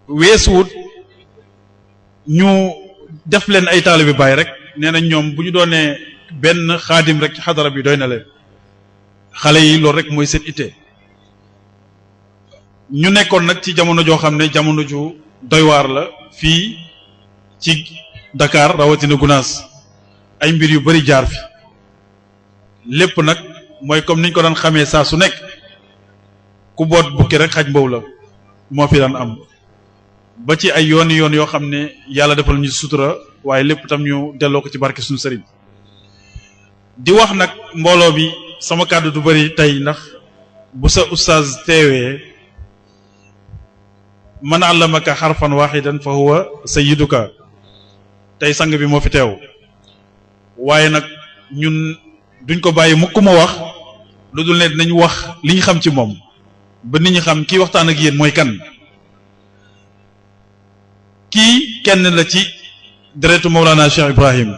weesuwut ñu def leen ay taalibe Baay rek nee na ñoom bu ñu doonee benn xaadim rek ci xadara bi doy na leen xale yi loolu rek mooy seen itte ñu nekkoon nag ci jamono joo xam ne jamono ju doy waar la fii ci Dakar rawatina Gunaas ay mbir yu bari jaar fi lépp nag mooy comme niñ ko daan xamee saa su nekk ku boot bukki rek xaj mbow la moo fi daan am ba ci ay yoon yoo xam ne yàlla defal ñu sutura waaye lépp tam ñu delloo ko ci barke suñu sëriñ di wax nag mbooloo bi sama kàddu du bari tey ndax bu sa ustaaz teewee man allamaka xarfan waxidan fa huwa sayyiduka tey sang bi moo fi teew waaye nag ñun duñ ko bàyyi mukk ma wax lu dul ne dinañ wax li ñu xam ci moom ba nit ñi xam kii waxtaan ak yéen mooy kan kii kenn la ci deretu Mawlana Cheikh Ibrahim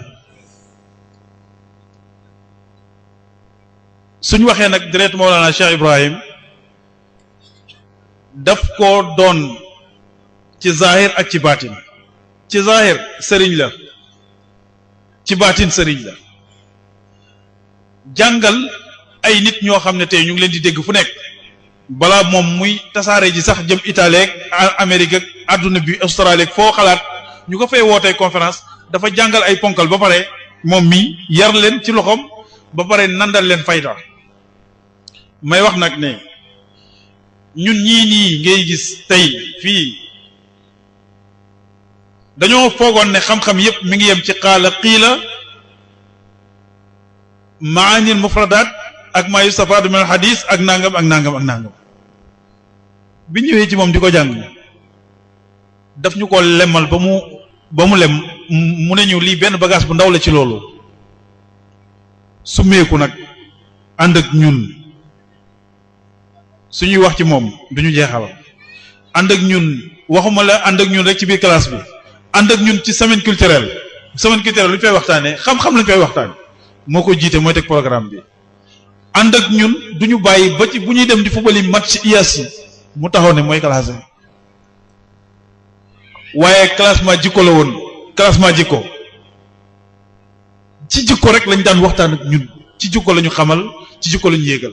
suñ waxee nag deretu Mawlana Cheikh Ibrahim daf ko doon ci zahir ak ci baatin ci zahir sëriñ la ci baatin sëriñ la jàngal ay nit ñoo xam ne tey ñu ngi leen di dégg fu nekk balaa moom muy tasaare ji sax jëm Italie ak Amérique ak àdduna bi Australie foo xalaat ñu ko fay wootee conférence dafa jàngal ay ponkal ba pare moom mi yar leen ci loxoom ba pare nandal leen fayda may wax nag ne ñun ñii nii ngay gis tey fii dañoo foogoon ne xam-xam yépp mi ngi yem ci qaala qiila maanil mufradaat ak maa yustafaadu min al hadis ak nangam ak nangam ak nangam bi ñëwee ci moom di ko jàng daf ñu ko lemal ba mu lem mu ne ñu lii benn bagage bu ndaw la ci loolu summeeku nag ànd ak ñun suñuy wax ci moom duñu jeexal ànd ak ñun waxuma la ànd ak ñun rek ci biir classe bi ànd ak ñun ci semaine culturelle lu ñu fay waxtaanee xam-xam lañu fay waxtaane moo ko jiite mooy teg programme bi ànd ak ñun duñu bàyyi ba ci bu ñuy dem di fubali match IAS yi mu taxaw ne mooy classé waaye classement jikko la woon classement jikko ci jikko rek lañ daan waxtaan ak ñun ci jikko lañu xamal ci jikko lañu yéegal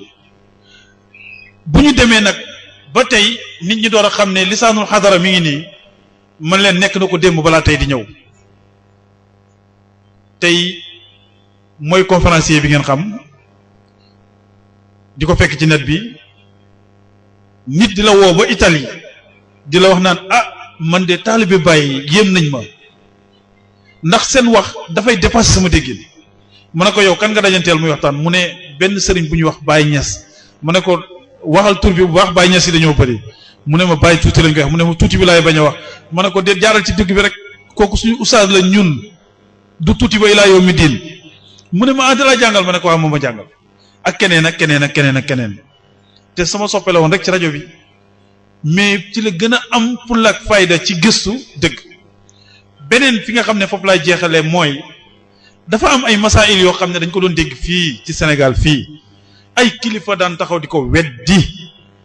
bu ñu demee nag ba tey nit ñi door a xam ne lisaanul xadara mi ngi nii man leen nekk na ko démb balaa tey di ñëw tey mooy conférencier bi ngeen xam di ko fekk ci net bi nit di la woo ba Italie di la wax naan ah man de taalibe Baay yéem nañ ma ndax seen wax dafay dépasser sama déggin mu ne ko yow kan nga dajanteel muy waxtaan mu ne benn sëriñ bu ñuy wax Baay Ñas mu ne ko waxal tur bi bu baax Baay Ñas yi dañoo bëri mu ne ma Baay tuuti lañ koy wax mu ne ma tuuti bi laay bañ a wax ma ne ko déet jaaral ci digg bi rek kooku suñu ustaas la ñun du tuuti ba ilaa yow mi diin mu ne ma ah dalaa jàngal ma ne ko waaw moom ma jàngal ak keneen ak keneen ak keneen ak keneen te sama soppe la woon rek ci rajo bi mais ci la gën a am fulla ak fayda ci gëstu dëgg beneen fi nga xam ne foofu laay jeexalee mooy dafa am ay masail yoo xam ne dañ ko doon dégg fii ci Sénégal fii ay kilifa daan taxaw di ko weddi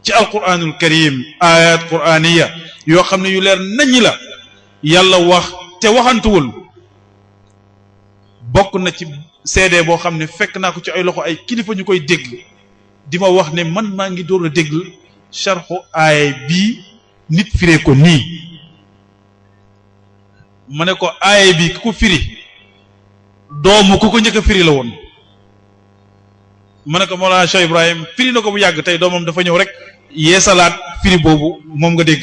ci alquranul karim ayat quraniya yoo xam ne yu leer naññi la yàlla wax te waxantuwul bokk na ci CD boo xam ne fekk naa ko ci ay loxo ay kilifa ñu koy dégg di ma wax ne man maa ngi door a dégg sharxu aaya bii nit firee ko nii ma ne ko aaya bi ku ko firi doomu ku ko njëkk a firi la woon ma ne ko Mawlana Cheikh Ibrahim firi na ko bu yàgg tey doomam dafa ñëw rek yeesalaat firi boobu moom nga dégg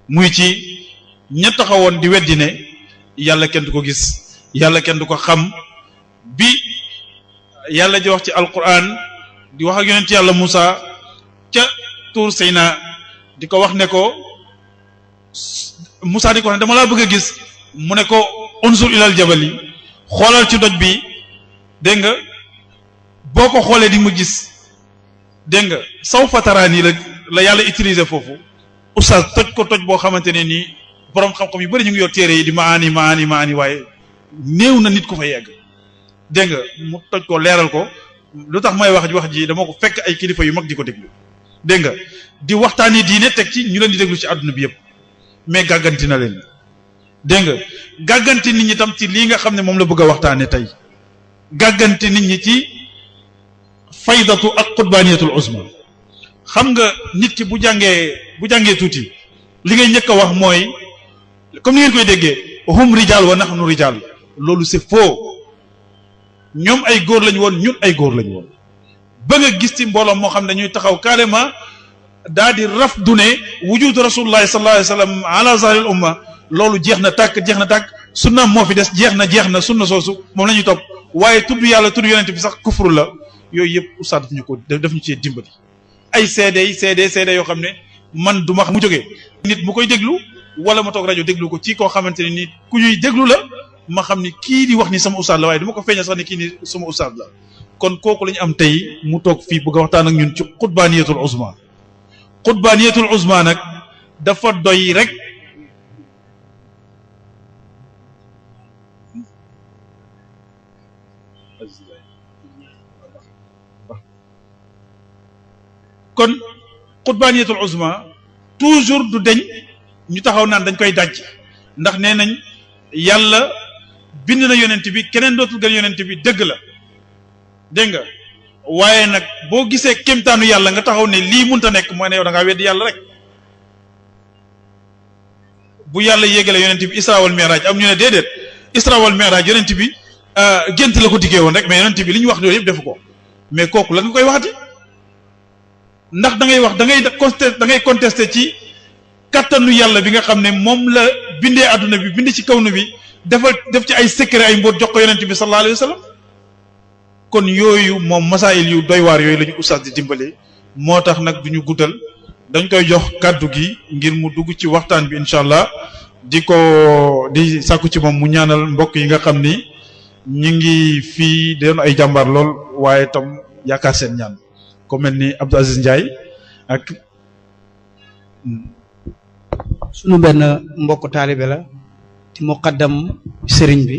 muy ci ña taxawoon di weddi ne yàlla kenn du ko gis yàlla kenn du ko xam bi yàlla di wax ci alquran di wax ak yonent yàlla Moussa ca Tuur Seyna di ko wax ne ko Moussa di ko wax ne dama laa bëgg a gis mu ne ko unzur ilal jabali xoolal ci doj bi dégg nga boo ko xoolee di mu gis dégg nga sawfa taraani la yàlla utiliser foofu oustaz toj ko toj boo xamante ne nii borom xam-xam yu bari ñu ngi yor téere yi di maani waaye néew na nit ku fa yegg dégg nga mu toj ko leeral ko lu tax may wax ji dama ko fekk ay kilifa yu mag di ko déglu dégg nga di waxtaanee diine teg ci ñu leen di déglu ci àdduna bi yëpp mais gàgganti na leen dégg nga gàgganti nit ñi tam ci lii nga xam ne moom la bëgg a waxtaane tey gàgganti nit ñi ci faydatu ak qutbaniyatul uzma xam nga nit ki bu jàngee tuuti li ngay njëkk a wax mooy comme ni ngeen koy déggee hum rijal wa nahnu rijal loolu c'est faux ñoom ay góor lañu woon ñun ay góor lañu woon ba nga gis ci mbooloo moo xam ne ñuy taxaw carrément daa di raf du ne wujudu rasulullahi sallallahu alayhi wa sallam ala zahril umma loolu jeex na tàkk sunnaam moo fi des jeex na sunna soosu moom la ñuy topp waaye tudd yàlla tudd yonent bi sax kufru la yooyu yëpp oustaz daf ñu cee dimbali ay seede yoo xam ne man du ma mu jógee nit mu koy déglu wala ma toog rajo déglu ko ci koo xamante ne ni ku ñuy déglu la ma xam ni kii di wax ni sama oustaz la waaye du ma ko feeñal sax ni kii ni sama oustaz la kon kooku la ñu am tey mu toog fii bëgg a waxtaan ak ñun ci qutbaniyatul uzma qutbaniyatul uzma nag dafa doy rek kon qutbaniyatul uzma toujours du deñ ñu taxaw naan dañ koy dajj ndax nee nañ yàlla bind na yonent bi keneen dootul gën yonent bi dëgg la dégg nga waaye nag boo gisee kéemtaanu yàlla nga taxaw ne lii munta nekk mooy ne yow da ngaa weddi yàlla rek bu yàlla yéegale yonent bi isra wal mi'raj am ñu ne déedéet isra wal mi'raj yonent bi gént la ko diggee woon rek mais yonent bi li ñu wax loolu yëpp defu ko mais kooku lan nga koy waxati ndax da ngay wax da ngay contester ci kattanu yàlla bi nga xam ne moom la bindee adduna bi bind ci kawnu bi def ci ay secret ay mbóot jox ko yonent bi sallallahu alayhi wa sallam kon yooyu moom masaayil yu doy waar yooyu la ñu oustaz di dimbale moo tax nag du ñu guddal dañ koy jox kàddu gi ngir mu dugg ci waxtaan bi incha allah di sàkku ci moom mu ñaanal mbokk yi nga xam ni ñu ngi fii doon ay jàmbaar lool waaye tam yaakaar seen ñaan ko mel ni Abdou Aziz Ndiaye ak sunu benn mbokk taalibe la ci muqaddam sëriñ bi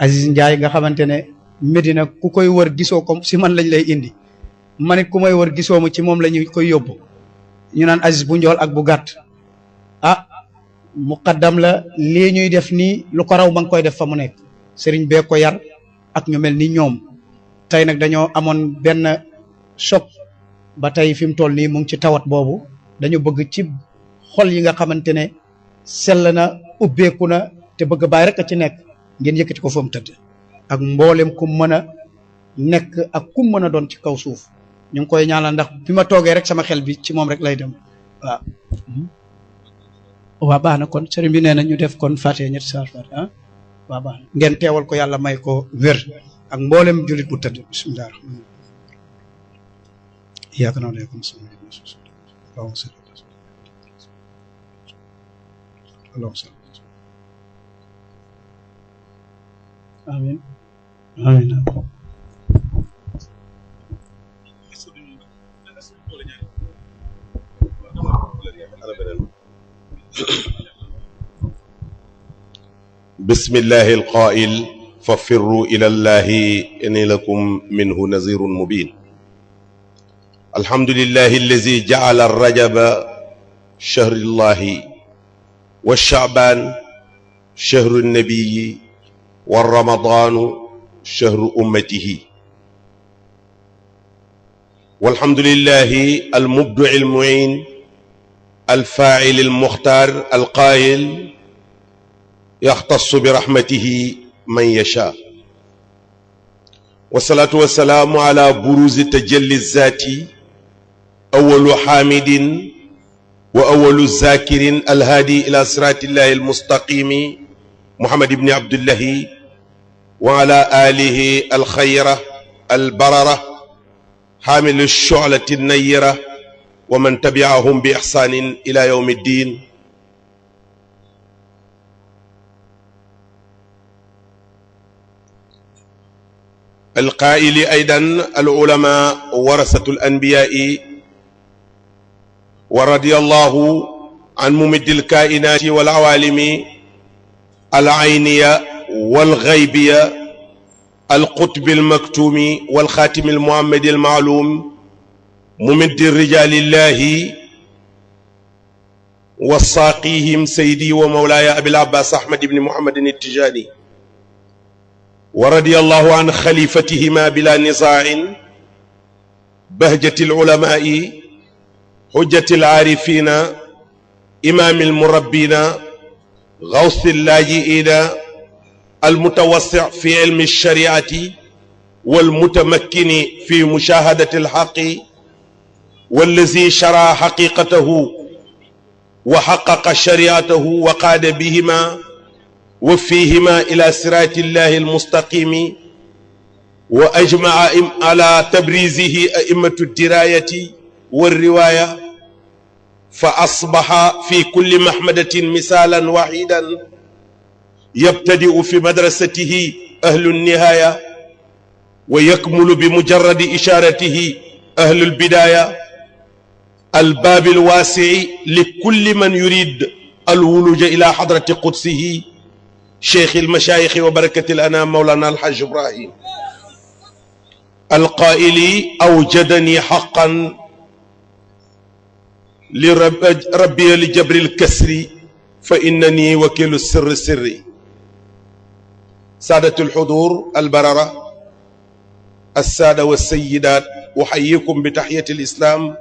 Aziz Ndiaye nga xamante ne Medina ku koy wër gisoo ko si man lañ lay indi man it ku may wër gisoo ma ci moom la ñu koy yóbbu ñu naan Aziz bu njool ak bu gàtt ah muqaddam la lii ñuy def nii lu ko raw ma ngi koy def fa mu nekk sëriñ bee ko yar ak ñu mel ni ñoom tey nag dañoo amoon benn choc ba tey fi mu toll nii mu ngi ci tawat boobu dañu bëgg ci xol yi nga xamante ne sell na ubbeeku na te bëgg bàyyi rek a ci nekk ngeen yëkkati ko fa mu tëdd ak mboolem ku mën a nekk ak ku mën a doon ci kaw suuf ñu ngi koy ñaanal ndax bi ma toogee rek sama xel bi ci moom rek lay dem waaw. waa baax na kon sëriñ bi nee na ñu def kon fàttee ñetti saar fàtte ah waa baax na ngeen teewal ko yàlla may ko wér ak mboolem jullit bu tëdd bismillah iyyaka na'budu wa iyyaka nasta'iin amiin amiin بسم الله القائل ففروا إلى الله إني لكم منه نذير مبين الحمد لله الذي جعل الرجب شهر الله والشعبان شهر النبي والرمضان شهر أمته والحمد لله المبدع المعين الفاعل المختار القائل يختص برحمته من يشاء والصلاة والسلام على بروز تجلي الذات أول حامد وأول الذاكر الهادي إلى صراط الله المستقيم محمد بن عبد الله وعلى آله الخيرة البررة حامل الشعلة النيرة ومن تبعهم بإحسان إلى يوم الدين القائل أيضا العلماء ورثة الأنبياء ورضي الله عن ممد الكائنات والعوالم العينية والغيبية القطب المكتوم والخاتم المحمد المعلوم ممد الرجال الله وساقيهم سيدي ومولاي أبي العباس أحمد بن محمد التجاني، ورضي الله عن خليفتهما بلا نزاع بهجة العلماء حجة العارفين إمام المربين غوث اللاجئين المتوسع في علم الشريعة والمتمكن في مشاهدة الحق، والذي شرع حقيقته وحقق شريعته وقاد بهما وفيهما إلى صراط الله المستقيم، وأجمع على تبريزه أئمة الدراية والرواية، فأصبح في كل محمدة مثالا وحيدا يبتدئ في مدرسته أهل النهاية ويكمل بمجرد إشارته أهل البداية، الباب الواسع لكل من يريد الولوج إلى حضرة قدسه شيخ المشايخ وبركة الأنام مولانا الحاج إبراهيم القائل: أوجدني حقا لربي لجبر الكسر فإنني وكيل السر سري. سادة الحضور البررة، السادة والسيدات، أحييكم بتحية الإسلام،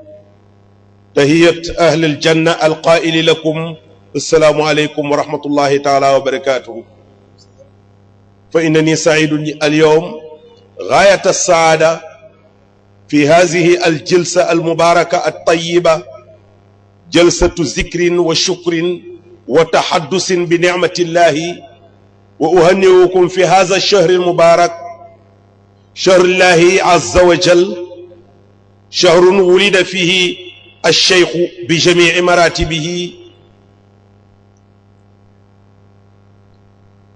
تحية أهل الجنة، القائل لكم: السلام عليكم ورحمة الله تعالى وبركاته. فإنني سعيد اليوم غاية السعادة في هذه الجلسة المباركة الطيبة، جلسة ذكر وشكر وتحدث بنعمة الله، وأهنئكم في هذا الشهر المبارك، شهر الله عز وجل، شهر ولد فيه الشيخ بجميع مراتبه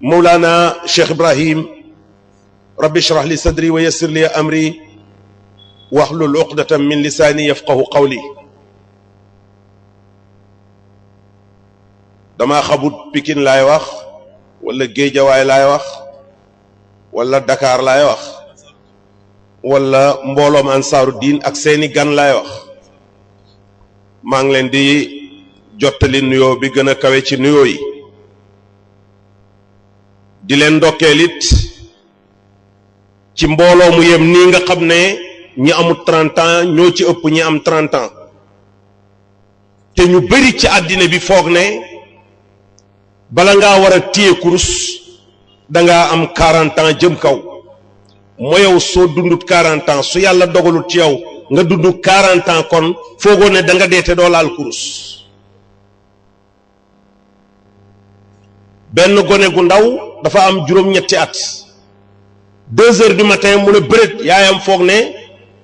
مولانا شيخ إبراهيم. رب اشرح لي صدري ويسر لي أمري واحلل عقدة من لساني يفقه قولي. dama xamut Pikine laay wax wala Géejawaay laay wax wala Dakar laay wax wala mbooloom Ansaaru Diin ak seeni gan laay wax. maa ngi leen di jottali nuyoo bi gën a kawe ci nuyoo yi, di leen ndokkeel it ci mbooloo mu yem nii nga xam ne ñi amul 30 ans ñoo ci ëpp ñi am 30 ans, te ñu bari ci àddina bi foog ne bala ngaa war a téye kurus dangaa am 40 ans jëm kaw. moo yow soo dundut 40 ans, su yàlla dogalut ci yow nga dund 40 ans, kon foogoo ne da nga deete doo laal kurus. benn gone gu ndaw dafa am juróom-ñetti at, 2 heures du matin mu ne bëreet, yaayam foog ne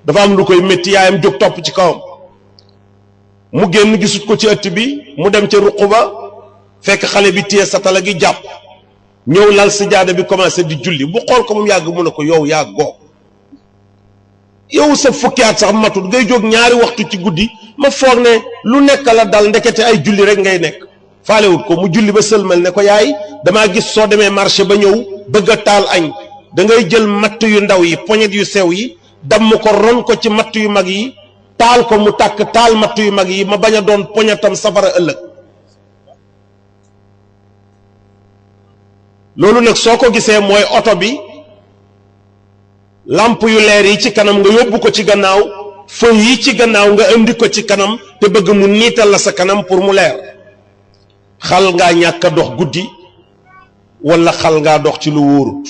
dafa am lu koy métti, yaayam jóg topp ci kawam. mu génn gisut ko ci ëtt bi, mu dem ca ruq ba fekk xale bi téye satala gi jàpp, ñëw lal sijaada bi commencé di julli. bu xool ko moom yàgg mu ne ko yow yaa goo, yow sa fukki at sax matut ngay jóg ñaari waxtu ci guddi, ma foog ne lu nekk la dal, ndekete ay julli rek ngay nekk. faalewut ko, mu julli ba sëlmal ne ko yaay damaa gis soo demee marché ba ñëw bëgg a taal añ, da ngay jël matt yu ndaw yi, poñet yu sew yi, damm ko ron ko ci matt yu mag yi, taal ko mu tàkk, taal matt yu mag yi, ma bañ a doon poñetam safara ëllëg. loolu nag soo ko gisee mooy oto bi, lamp yu leer yi ci kanam nga yóbbu ko ci gannaaw, feu yi ci gannaaw nga indi ko ci kanam, te bëgg mu niital la sa kanam pour mu leer. xal ngaa ñàkk a dox guddi wala xal ngaa dox ci lu wóorut.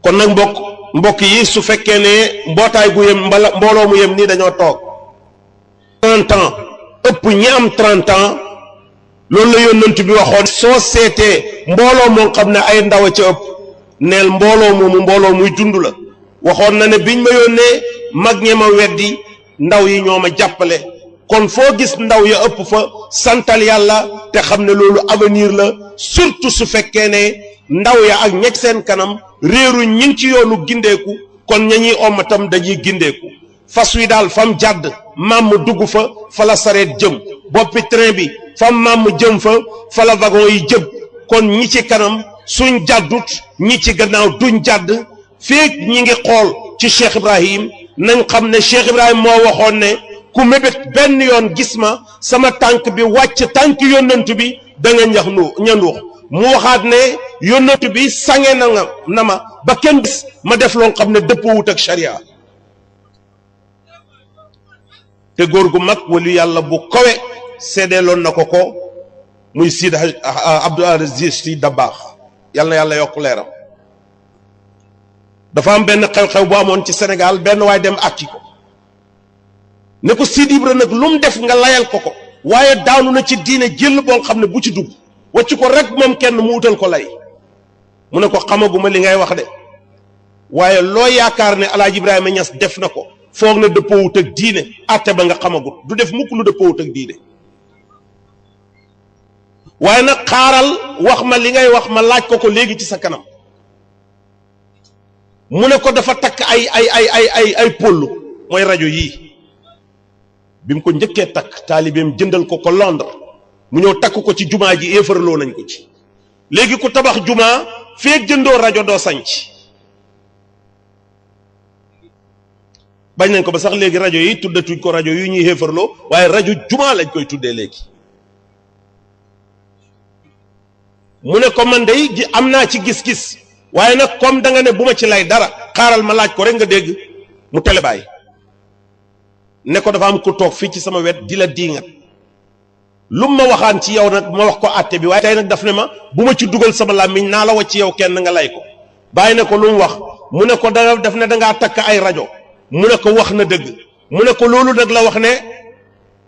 kon nag mbokk yi, su fekkee ne mbootaay gu yem mbooloo mu yem nii dañoo toog 30 ans, ëpp ñi am 30 ans, loolu la yónnent bi waxoon. soo seetee mbooloo moo xam ne ay ndaw a ca ëpp, neel mbooloo moomu mbooloo muy dund la. waxoon na ne biñ ma yónnee mag ñe ma weddi, ndaw yi ñoo ma jàppale. kon foo gis ndaw ya ëpp fa, santal yàlla te xam ne loolu avenir la, surtout su fekkee ne ndaw ya ak ñeg seen kanam réeru ñi ngi ci yoonu gindeeku, kon ña ñuy ommatam dañuy gindeeku. fas wi daal fam jàdd maam mu dugg fa la sareet jëm, boppi train bi fam maam mu jëm fa la wagon yi jëm. kon ñi ci kanam suñ jàddut, ñi ci gannaaw duñ jàdd. feek ñi ngi xool ci Cheikh Ibrahim, nañ xam ne Cheikh Ibrahim moo waxoon ne ku mébét benn yoon gis ma sama tànk bi wàcc tànk yónnent bi da nga ñanduux mu waxaat ne yónnent bi sange na ma ba kenn gis ma def loo xam ne dëppoowut ak sharia te góor gu mag wali yàlla bu kawe seedeeloon na ko muy Sidi Abdou Aziz Sy Dabakh yàlla na yàlla yokk leeram dafa am benn xew-xew bu amoon ci Sénégal benn waay dem àkki ko ne ko Sidi Ibra nag lu mu def nga layal ko waaye daanu na ci diine jël boo xam ne bu ci dugg wàcc ko rek moom kenn mu utal ko lay mu ne ko xamaguma li ngay wax de waaye loo yaakaar ne Alaaji Ibrahima Niass def na ko foog na dëppoowut ak diine atte ba nga xamagut du def mukk lu dëppoowut ak diine waaye nag xaaral wax ma li ngay wax ma laaj ko léegi ci sa kanam mu ne ko dafa takk ay poll mooy rajo yii bi mu ko njëkkee takk taalibeem jëndal ko Londres mu ñëw takk ko ci jumaa ji éefarloo nañ ko ci léegi ku tabax jumaa feeg jëndoo rajo doo sanc bañ nañ ko ba sax léegi rajo yi tuddatuñ ko rajo yu ñuy éefarloo waaye rajo jumaa lañ koy tuddee léegi mu ne ko man dey am naa ci gis-gis waaye nag comme da nga ne bu ma ci lay dara xaaral ma laaj ko rek nga dégg mu tele bàyyi ne ko dafa am ku toog fii ci sama wet di la diingat lu ma waxaan ci yow nag ma wax ko àtte bi waaye tey nag daf ne ma bu ma ci dugal sama làmmiñ naa la wax ci yow kenn nga lay ko bàyyi ne ko lu mu wax mu ne ko daf ne dangaa takk ay rajo mu ne ko wax na dëgg mu ne ko loolu nag la wax ne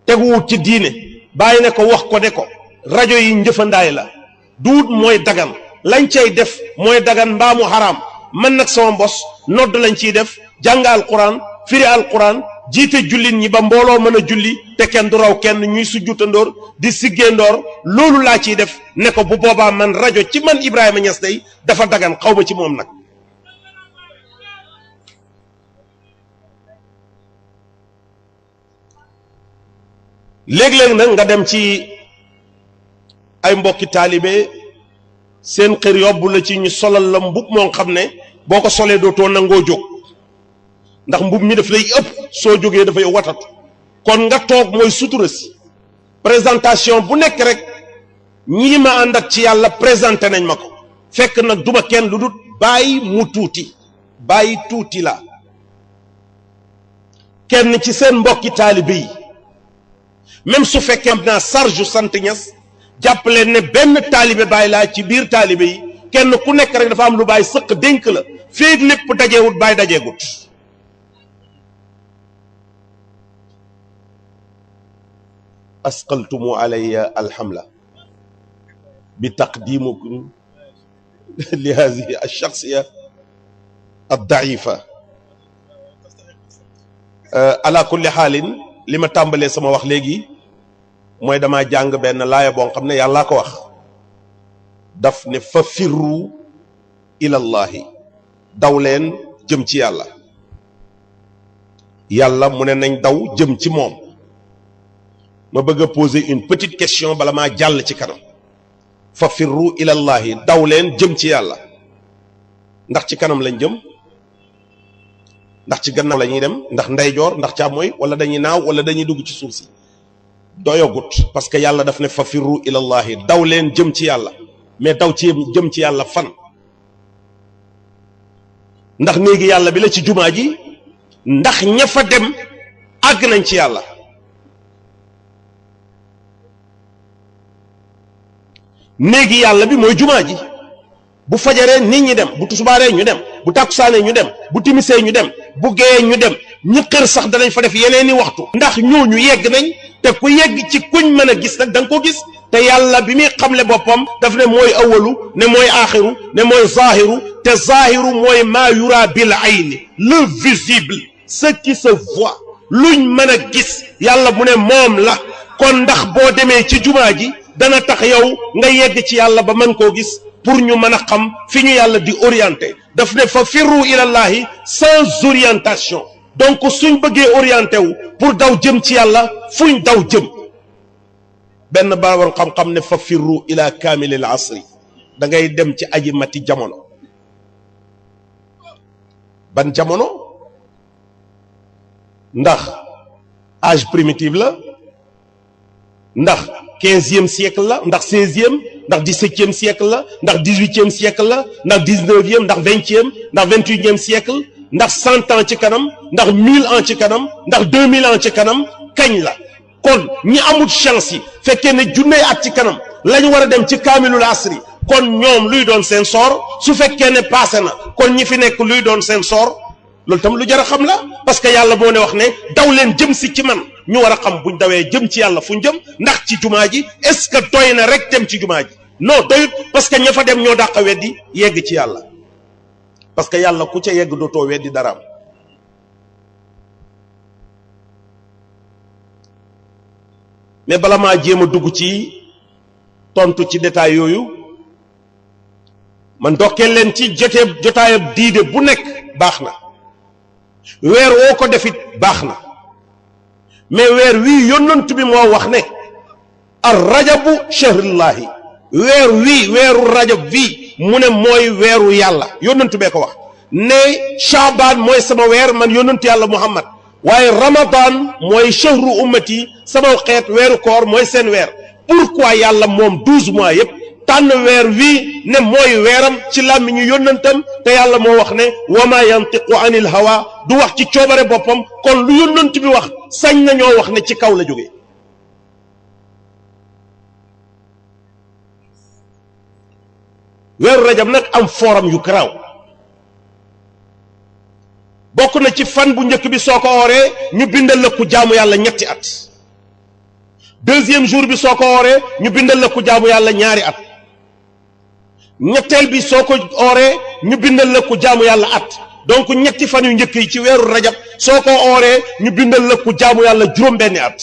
teguwut ci diine bàyyi ne ko wax ko ne ko rajo yi njëfandaay la duut mooy dagan lañ cay def mooy dagan mbaa mu xaraam man nag sama mbos nodd lañ ciy def jàng alquran firi alquran jiite jullit ñi ba mbooloo mën a julli te kenn du raw kenn ñuy sujjutandoor di siggéendoor loolu laa ciy def ne ko bu boobaa man rajo ci man Ibrahima Niass day dafa dagan xaw ma ci moom nag léeg-léeg nag nga dem ci ay mbokki taalibe seen xër yóbbu la ci ñu solal la mbub moo xam ne boo ko solee dootoo nangoo jóg ndax mbub mi daf lay ëpp soo jógee dafay watatu kon nga toog mooy sutura si présentation bu nekk rek ñii ma ànd ak ci yàlla présenté nañ ma ko fekk nag duma kenn lu dul bàyyi mu tuuti bàyyi tuuti la kenn ci seen mbokki taalibe yi même su fekkee am naa sarju sant Ñas jàpp leen ne benn taalibe bàyyi laa ci biir taalibe yi kenn ku nekk rek dafa am lu bàyyi sëq dénk la féeg lépp dajeewut bàyyi dajeegut asqaltumu alayya alhamla bi taqdimukum li hadihi alshaxsiya aldaifa ala kulli xaalin li ma tàmbalee sama wax léegi mooy dama jàng benn laaya boo xam ne yàllaa ko wax daf ne fa firru ilallahi daw leen jëm ci yàlla yàlla mu ne nañ daw jëm ci moom ma bëgg a poser une petite question bala maa jàll ci kanam fa firru ilallahi daw leen jëm ci yàlla ndax ci kanam lañ jëm ndax ci gannaaw la ñuy dem ndax ndeyjoor ndax càmmooy wala dañuy naaw wala dañuy dugg ci suuf si doyagut parce que yàlla daf ne fa firru ilallahi daw leen jëm ci yàlla mais daw ci jëm ci yàlla fan ndax néegi yàlla bi la ci jumaa ji ndax ña fa dem àgg nañ ci yàlla néegi yàlla bi mooy jumaa ji bu fajaree nit ñi dem bu tusubaaree ñu dem bu tàkkusaanee ñu dem bu timisee ñu dem bu géeyee ñu dem ñi xër sax danañ fa def yeneeni waxtu ndax ñooñu yegg nañ te ku yegg ci kuñ mën a gis nag da nga ko gis te yàlla bi muy xamle boppam daf ne mooy awalu ne mooy aaxiru ne mooy zaahiru te zaahiru mooy maa yura bil ayni le visible ce qui se voit luñ mën a gis yàlla mu ne moom la kon ndax boo demee ci jumaa ji dana tax yow nga yegg ci yàlla ba mën koo gis pour ñu mën a xam fi ñu yàlla di orienté daf ne fa firru ilallahi sans orientation donc suñ bëggee orienté wu pour daw jëm ci yàlla fuñ daw jëm benn baawoon xam-xam ne fa firru ila kaamilil asri da ngay dem ci aji mati jamono ban jamono ndax âge primitif la ndax 15e siècle la ndax 16e ndax 17e siècle la ndax 18e siècle la ndax 19e ndax 20e ndax 28e siècle ndax 100 ans ci kanam ndax 1000 ans ci kanam ndax 2000 ans ci kanam kañ la kon ñi amul chance yi fekkee ne junney at ci kanam lañu war a dem ci kaamilul asri kon ñoom luy doon seen soor su fekkee ne passé na kon ñi fi nekk luy doon seen soor loolu tam lu jar a xam la parce que yàlla moo ne wax ne daw leen jëm si ci man ñu war a xam buñ dawee jëm ci yàlla fu ñu jëm ndax ci jumaa ji est-ce que doy na rek dem ci jumaa ji non doyut parce que ña fa dem ñoo dàq weddi yegg ci yàlla parce que yàlla ku ca yegg dootoo weddi daraam mais bala maa jéem a dugg ci tontu ci détail yooyu man ndokkeel leen ci jotaayab diide bu nekk baax na weer woo ko defit baax na mais weer wii yonent bi moo wax ne ar rajabu shahrullahi weer wii weeru rajab bii mu ne mooy weeru yàlla yonent bee ko wax ne shaabaan mooy sama weer man yonent yàlla muhammad waaye ramadan mooy shahru ummati sama xeet weeru koor mooy seen weer pourquoi yàlla moom 12 mois yépp tànn weer wii ne mooy weeram ci làmmiñu yónnantam te yàlla moo wax ne wa ma yantiqu anil hawa du wax ci coobare boppam kon lu yónnant bi wax sañ nañoo wax ne ci kaw la jógee weeru rajab nag am forum yu garaaw bokk na ci fan bu njëkk bi soo ko wooree ñu bindal la ku jaamu yàlla ñetti at deuxième jour bi soo ko wooree ñu bindal la ku jaamu yàlla ñaari at ñetteel bi soo ko ooree ñu bindal la ku jaamu yàlla at donc ñetti fan yu njëkk yi ci weeru rajab soo ko ooree ñu bindal la ku jaamu yàlla juróom-benni at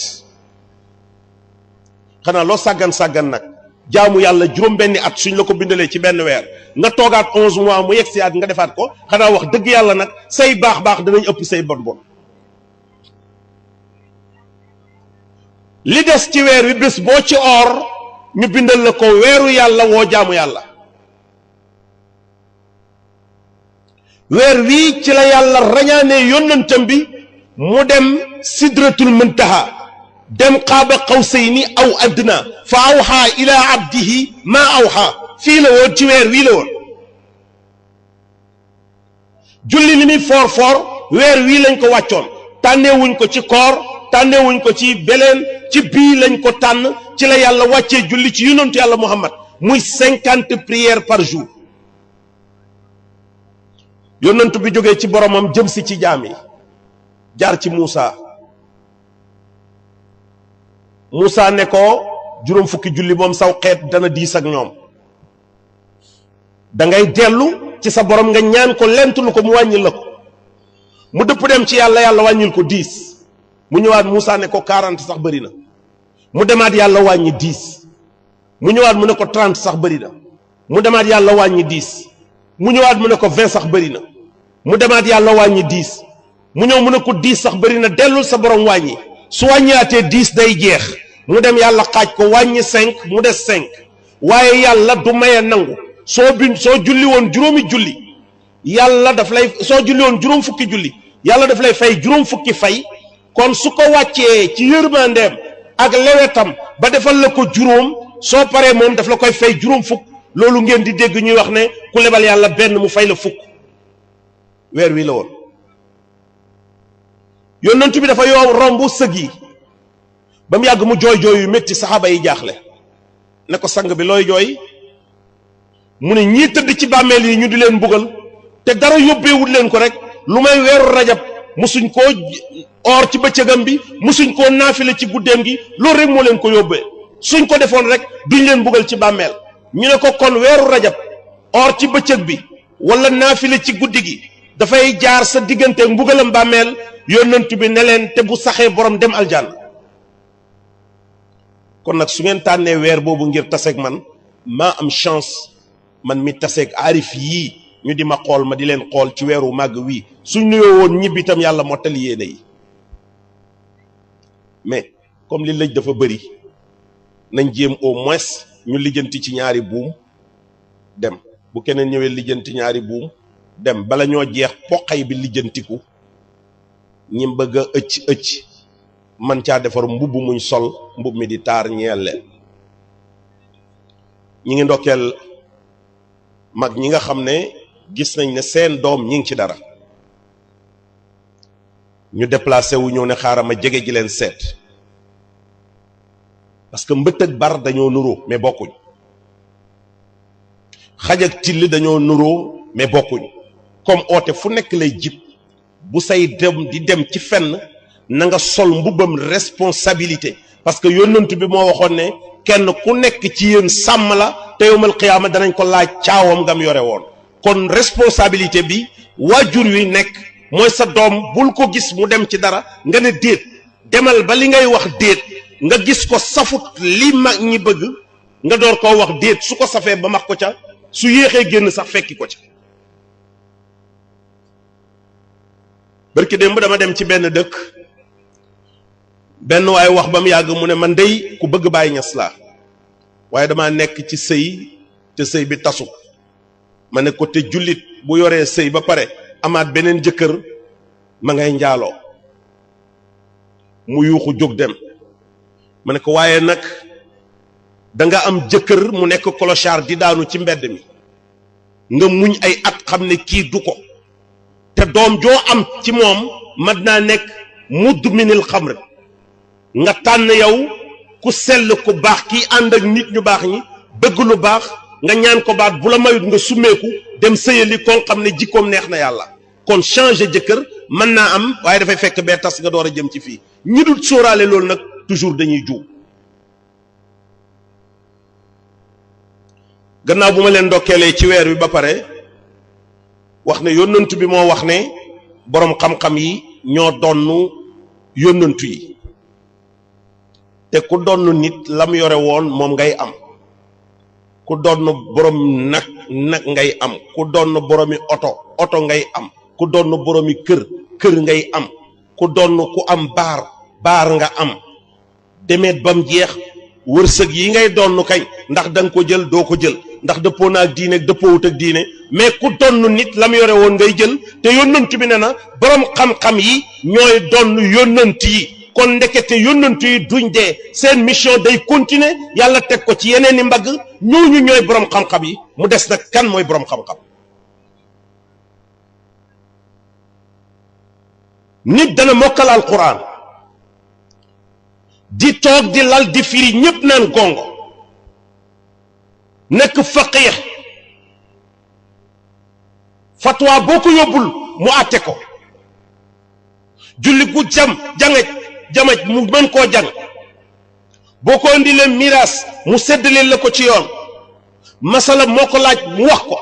xanaa loo sàggan nag jaamu yàlla juróom-benni at suñ la ko bindalee ci benn weer nga toogaat 11 mois mu yegg si at nga defaat ko xanaa wax dëgg yàlla nag say baax danañ ëpp say bon li des ci weer wi bés boo ci oor ñu bindal la ko weeru yàlla woo jaamu yàlla weer wii ci la yàlla rañaanee yónnantam bi mu dem sidratul muntaha dem qaaba qawsayni aw adna fa awxa ila abdihi ma awxa fii la woon ci weer wii la woon julli li muy foor weer wii lañ ko wàccoon tànneewuñ ko ci koor tànneewuñ ko ci beleen ci bii lañ ko tànn ci la yàlla wàccee julli ci yonentu yàlla muhammad muy 50 prières par jour yonentu bi jógee ci boromam jëm si ci jaam yi jaar ci Muusa ne ko juróom fukki julli moom saw xeet dana diis ak ñoom da ngay dellu ci sa borom nga ñaan ko lentul ko mu wàññil la ko mu dëpp dem ci yàlla wàññil ko 10 mu ñëwaat Muusa ne ko 40 sax bëri na mu demaat yàlla wàññi 10 mu ñëwaat mu ne ko 30 sax bëri na mu demaat yàlla wàññi 10 mu ñëwaat mu ne ko 20 sax bëri na mu demaat yàlla wàññi 10 mu ñëw mu ne ko 10 sax bëri na dellul sa borom wàññi su wàññiwaatee 10 day jeex mu dem yàlla xaaj ko wàññi 5 mu des 5 waaye yàlla du maye nangu soo julli woon juróomi julli yàlla daf lay soo julli woon juróom fukki julli yàlla daf lay fay juróom fukki fay kon su ko wàccee ci yërmandeem ak lewetam ba defal la ko juróom soo paree moom daf la koy fay juróom fukk loolu ngeen di dégg ñuy wax ne ku lebal yàlla benn mu fay la fukk weer wi la woon yonent bi dafa yow romb sëg yi ba mu yàgg mu jooy yu métti saxaaba yi jaaxle ne ko sang bi looy jooy mu ne ñii tëdd ci bàmmeel yi ñu di leen mbugal te dara yóbbeewut leen ko rek lu may weeru rajab musuñ koo oor ci bëccëgam bi musuñ koo naafile ci guddeem gi loolu rek moo leen ko yóbbee suñ ko defoon rek duñ leen mbugal ci bàmmeel ñu ne ko kon weeru rajab oor ci bëccëg bi wala naafile ci guddi gi dafay jaar sa diggante mbugalam bàmmeel yonent bi ne leen te bu saxee borom dem aljanna kon nag su ngeen tànnee weer boobu ngir taseeg man maa am chance man mi taseeg aarif yii ñu di ma xool ma di leen xool ci weeru màgg wii suñ nuyoo woon ñibbi itam yàlla mottali yéene yi mais comme li lëj dafa bëri nañ jéem au moins ñu lijjanti ci ñaari buum dem bu keneen ñëwee lijjanti ñaari buum dem bala ñoo jeex poqay bi lijjantiku ñim bëgg a ëcc man caa defar mbubb muñ sol mbubb mi di taar ñeel leen. ñi ngi ndokkeel mag ñi nga xam ne gis nañ ne seen doom ñi ngi ci dara ñu déplacé wu ñëw ne xaaral ma jege ji leen seet, parce que mbëtt ak bar dañoo nuroo mais bokkuñ, xaj ak till dañoo nuroo mais bokkuñ. comme oote fu nekk lay jib, bu say dem di dem ci fenn na nga sol mbubbam responsabilité, parce que yonent bi moo waxoon ne kenn ku nekk ci yéen sàmm la te yawmal qiyaama danañ ko laaj caawam ngam yore woon. kon responsabilité bi waajur wi nekk mooy sa doom bul ko gis mu dem ci dara nga ne déet, demal ba li ngay wax déet nga gis ko safut li mag ñi bëgg nga door koo wax déet, su ko safee ba max ko ca, su yéexee génn sax fekki ko ca. barki démb dama dem ci benn dëkk, benn waaye wax ba mu yàgg mu ne man dey ku bëgg Baay Ñas laa, waaye dama nekk ci sëy te sëy bi tasu. ma ne ko te jullit bu yoree sëy ba pare amaat beneen jëkkër ma ngay njaaloo. mu yuuxu jóg dem. ma ne ko waaye nag danga am jëkkër mu nekk clochard di daanu ci mbedd mi nga muñ ay at xam ne kii du ko, te doom joo am ci moom mat naa nekk mudminil xamr, nga tànn yow ku sell ku baax kii ànd ak nit ñu baax ñi bëgg lu baax, nga ñaan ko baat bu la mayut nga summeeku dem sëyali kon xam ne jikkoom neex na yàlla. kon changer jëkkër mën naa am, waaye dafay fekk bee tas nga door a jëm ci fii. ñi dul sóoraale loolu nag toujours dañuy juum. gannaaw bu ma leen ndokkeelee ci weer wi ba pare wax ne yónnantu bi moo wax ne boroom xam-xam yi ñoo donnu yónnantu yi, te ku donn nit lam yore woon moom ngay am. ku donn borom nag ngay am, ku donn boromi oto ngay am, ku donn boromi kër ngay am, ku donn ku am baar nga am. demeet bam jeex wërsëg yi ngay donn kañ ndax da nga ko jël doo ko jël, ndax dëppoo na ak diine ak dëppoowut ak diine, mais ku donn nit lam yore woon ngay jël. te yónnant bi ne na borom xam-xam yi ñooy donn yónnant yi. kon ndekete yónnant yi duñ dee, seen mission day continuer, yàlla teg ko ci yeneen i mbagg. ñooñu ñooy borom xam-xam yi. mu des nag kan mooy borom xam-xam. nit dana mokkal alquran di toog di lal di firi ñépp naan gongo, nekk faqih, fatwa boo ko yóbbul mu àtte ko, julli gu jamaj mu mën koo jàng, boo ko indi leen miraas mu séddaleel la ko ci yoon, masala moo ko laaj mu wax ko,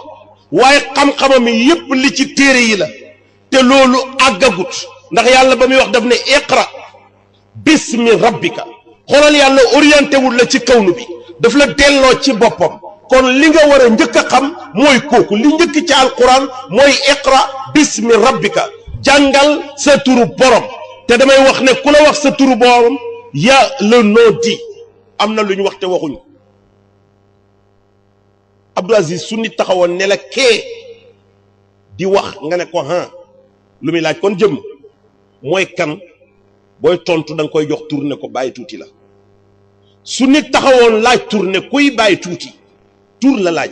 waaye xam-xamam yépp li ci téere yi la. te loolu àggagut, ndax yàlla ba muy wax daf ne iqra bismi rabbika. xoolal yàlla orienté wul la ci kawnu bi, daf la delloo ci boppam. kon li nga war a njëkk a xam mooy kooku. li njëkk ci alquran mooy iqra bismi rabbika, jàngal sa turu borom. te damay wax ne ku la wax sa turu borom ya le nom di am na lu ñu wax te waxuñ. Abdou Aziz su nit taxawoon ne la kee di wax nga ne ko lu muy laaj kon jëm mooy kan, booy tontu da nga koy jox tur ne ko bàyyi tuuti la. su nit taxawoon laaj tur ne kuy bàyyi tuuti, tur la laaj,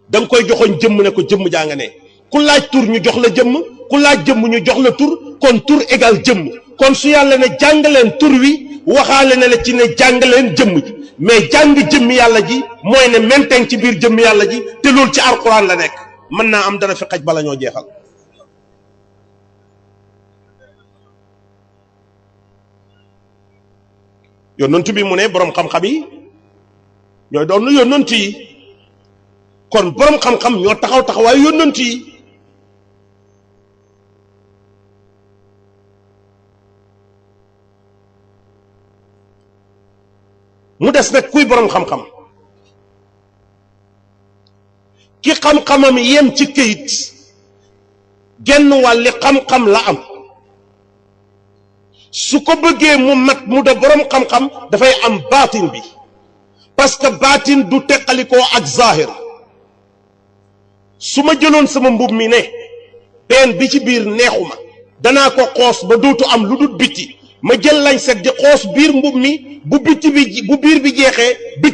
da nga koy joxoñ jëmm ne ko jëmm jaa nga ne. ku laaj tur ñu jox la jëmm, ku laaj jëmm ñu jox la tur, kon tur égal jëmm. kon su yàlla ne jàng leen tur wi, waxaale na la ci ne jàng leen jëmm ji, mais jàng jëmmi yàlla ji mooy ne menteng ci biir jëmmi yàlla ji, te loolu ci alquran la nekk. mën naa am dana fi xaj bala ñoo jeexal. yónnantu bi mu ne borom xam-xam yi ñooy doon nu yónnantu yi. kon borom xam-xam ñoo taxaw taxawaayu yónnantu yi. mu des nag kuy borom xam-xam. ki xam-xamam yem ci këyit genn wàlli xam-xam la am. su ko bëggee mu mat mu da borom xam-xam dafay am baatin bi, parce que baatin du teqalikoo ak zahir. su ma jëloon sama mbub mi ne benn bi ci biir neexuma, danaa ko xoos ba dootu am lu dul biti, ma jël lañ set di xoos biir mbub mi bu biir bi jeexee